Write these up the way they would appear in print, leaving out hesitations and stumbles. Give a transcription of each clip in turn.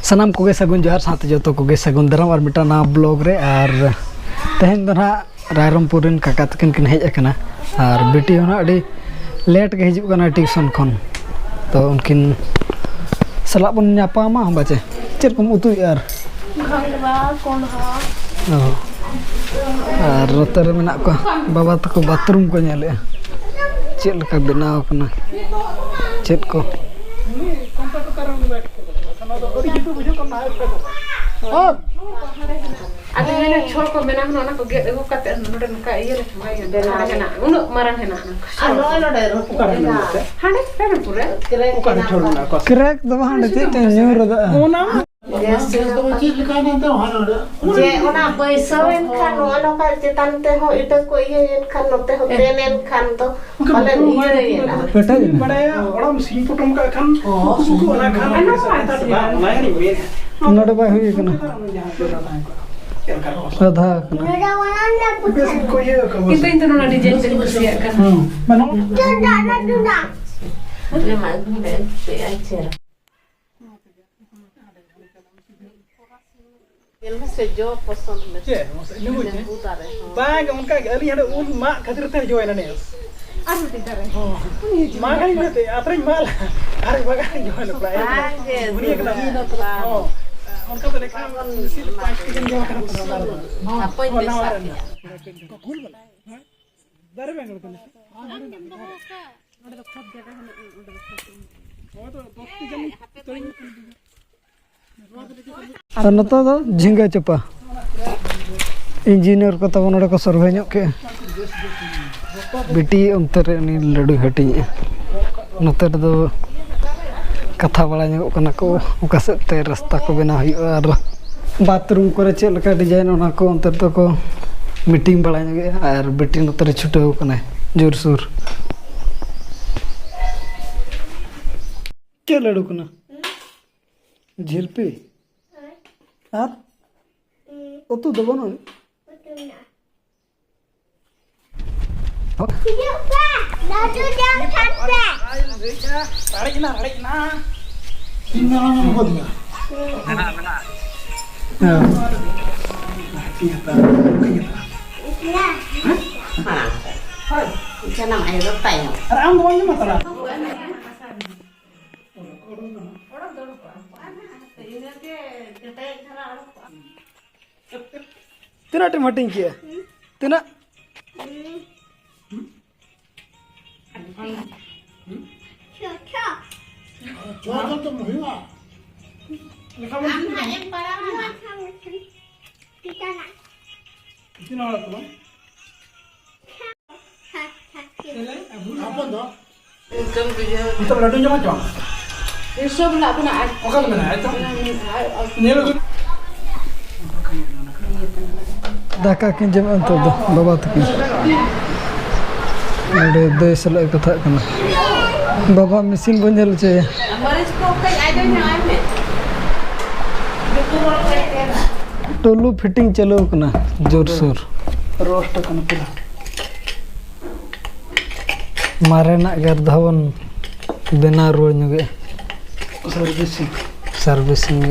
सानाम कोगे सगुन जोहार साथ जो कोगे सगुन दाराम और मिटा ना ब्लॉग रे और तेहन दो ना रायरमपुर रेन काका तकिन किन हेज अकना और बेटी होना अड़ी लेट के हिजुग कना ट्यूशन खन तो उनकिन सलाह बन ᱧᱟᱯᱟᱢᱟ बाचे चेक कम उतु यार घंगवा कोंढा और रोते रे मेना को बाबा तको बाथरूम को नेले चेक लका बनाव कना चेक को ada mana chol ko menang no na ko ge ego kate no den ka iye le na uno maran hena ano no de ro hane pera pura crack दबा हंडे ते near दा ona je ona पैसा en kan no ano ka je tante ho ita ko iye en kan no te ho tenen kan to bale iye re la पेटा जी बड़ा बड़ा machine पुटम का खान सुको ना खान ना नहीं वे नोडे बा हुई कना आधा कना बेस को ये का itu no na design te kusia kan मनो le ma gune pe achera el se jo पसंद में जे नुगु बाग उनका अली हडे उल मा खातिर ते जोय ना ने aru ti tare मा खाली ते अतरኝ माल अरे बगा जोय ना प्राय बुरी एक ना उनका तो लेखा सील पांच के जो करता apa itu कूल वाला दरे बेंगल को और नतो दो झिंगा चपा इंजीनियर को तब नोडे को सर्वे ᱧᱚᱜ के बेटी अंतर नि लड्डू हटी नते दो कथा बड़ा ᱧᱚᱜ कना को ओका सेते रास्ता को बना हुई और बाथरूम करे चेक लका डिजाइन ओना को अंतर तो को मीटिंग बड़ा ᱧᱚᱜ और बेटी नते छुटाव कना जोर सुर के लड्डू कना झिलपी आप ओतु दबो न jangan air rotai आराम बोल मत ला तेना टमाटिंग किया तेना तो महिमा लिखा बोल कितना वाला तो अपन दो तो लड्डू जमा जो itu belak pun ada ओका तो बनाया तो ये लोग दाका किन जम अंत दो बाबा तकी अरे देश ला कथा कना बाबा मशीन बंजल चे maris ko kai ada yang ame tolu fitting चलो कना जोर सोर रोस्ट करना पूरा मारे ना गर्धावन बेना रोड ᱧᱚᱜᱮ सर्विसिंग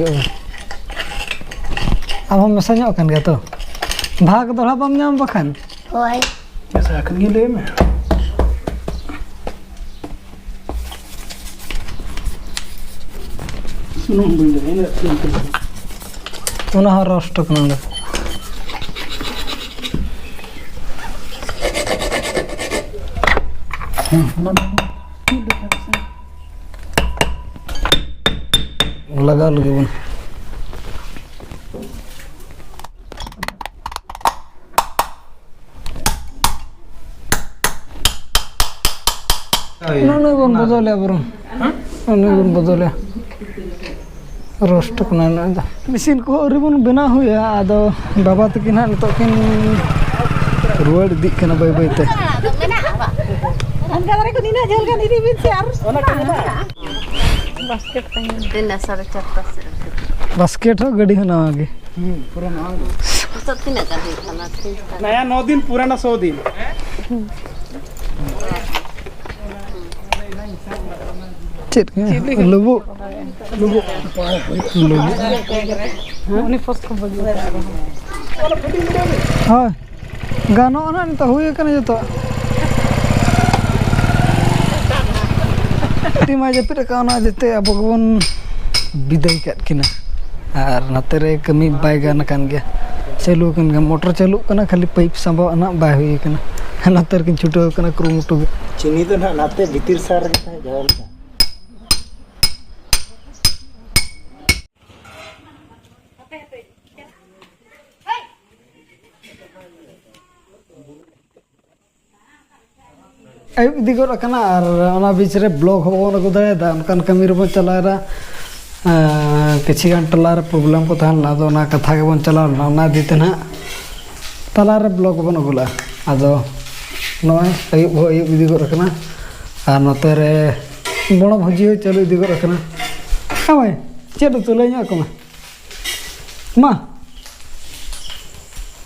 अब हम मसा ᱧᱚᱜ kan gato भाग दोड़ा बम ᱧᱟᱢ बखान oi कैसा आखन गिले में सुनो बुंदे ने उना रोस्ट कना लगा लगे बन नोने बन बदले बरम नोने बन बदले रोस्ट कना ना मशीन को रिबन बना हुआ आदो बाबा तकिन हां तो किन रुवाड़ दी कना बाय बाय ते angka dari ko dina jol kan ini bicar basket tanya dina sare chapta basket हो गड़ी होना आगे पूरा ना तो तीन का दी खाना नया 9 दिन पुराना 100 दिन Cek lubuk. Lubuk. Ini pos ko bagi. Hoi. Gano na nito huya kana joto. Tima japit ka na jete abon bidai kat kina. Ar natere kami bai gana kan gya. Chalu kan ga motor chalu kana khali pipe sambo ana bai huya kana. Nater kin chuto kana krumutu. Chini to na nate bitir sar kita jalan. Ayub digor kana ar ona bichre blog hobo na gudaya da kan kami ro chalara kichi gantalar problem ko than la do na katha ge bon chala na dite na talar blog bon gula ado noy ayub digor kana ar notere bono bhaji chalu digor kana amai chedo tulai nya ko ma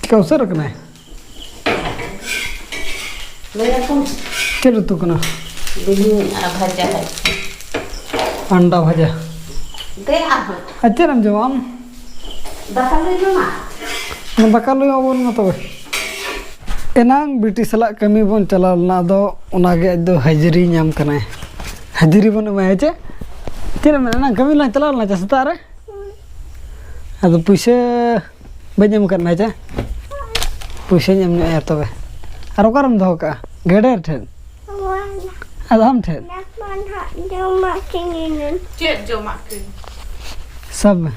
kausar kana क्या ऋतु कना Bhaja. अंडा भजा Deh apa? अच्छा रम जवान Bakal lu mah. दका लो अबन न तबे एनांग बिटी सला कमी बन चला ना दो उनागे दो हाजिरी नाम कना हाजिरी बन में चे तेरे में ना कमी ला चला ना जसता रे अद पैसे बजम करना चे पैसे नाम ने तबे आरो करम दो का गेडर ठेन आदम ठेन Cek jo makin. सब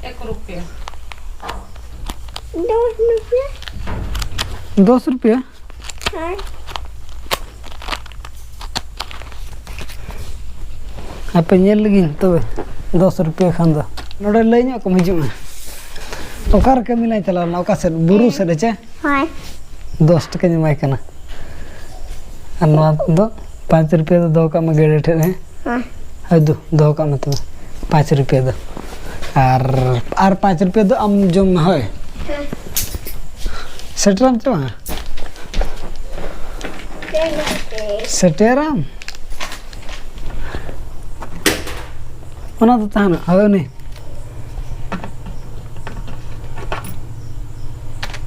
₹1. 10 रुपया apa nyel lagi tuh 10 rupiah kan tuh node lainnya aku maju okar kami lain cala na oka set buru set aja 10 टका जमा करना अन्ना दो 5 रुपया तो दो का में गेड़े ठे है दो का में तो 5 रुपया दो आर 5 रुपया दो हम जो में है सेटराम तो सेटराम mana tu tahan ada ni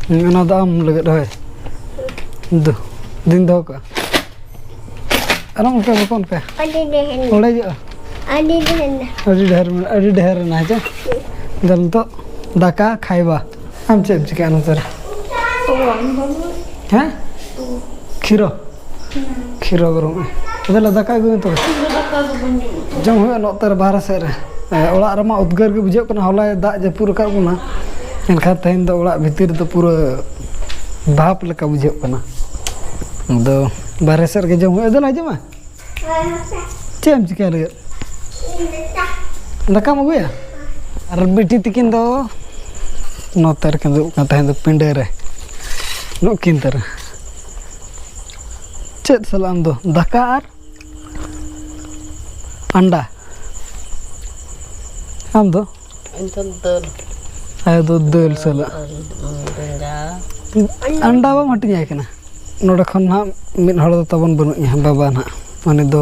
mana tu am lagi dah tu din dah ka aram ke bukan ke oleh je adi deh na aja dalam tu daka khaiba am cep jika anu ter ha khiro gorong adalah daka gue tu जम हुआ नोतर बाहर से ओड़ा रमा उद्गार के बुझे कना होला दाग जपुर का बुना एनखा तहन दो ओड़ा भीतर तो पूरा भाप लका बुझे कना दो बाहर से के जम हुआ दला जमा चेम चिका ले दका मगुया और बेटी तिकिन दो नोतर के दो तहन दो पिंडे रे नो किंतर चेत सलाम दो दका और अंडा हम दो आयो दो दल सला अंडा बा मट जाय कना नोडे खन ना मिन हड़ दो तबन बनु या बाबा ना माने दो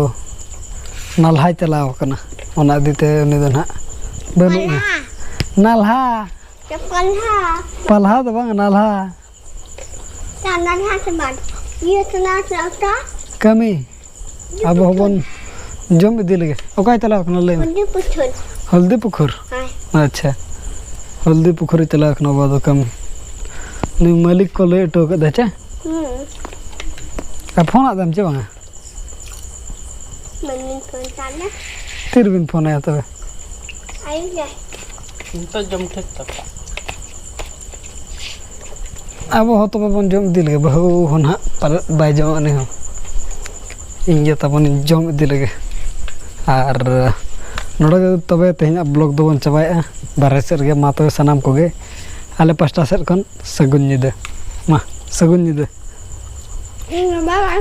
नालहा चलाव कना ओना दिते उनी दो ना बनु नालहा पलहा दो बा नालहा से बाद ये सुना चलता कमी अब होबन जम इदी लगे ओका चलाव कना ले हल्दी पुखुर अच्छा हल्दी पुखुर चलाव कना बाद कम नि मालिक को ले टो के दचे आ फोन आदम जे बा मम्मी फोन चालना तिर बिन फोन आया तबे आई जा तो जम ठक तक अब हो तो बन जम इदी लगे बहु होना पर बाय जम ने हो इंगे तबन जम इदी लगे और नोडे तबे तेहना ब्लॉग दो बन चबाया बारे से गे मा तो सनाम कोगे आले पास्टा सेट खन सगुन निदे मा सगुन निदे बाबा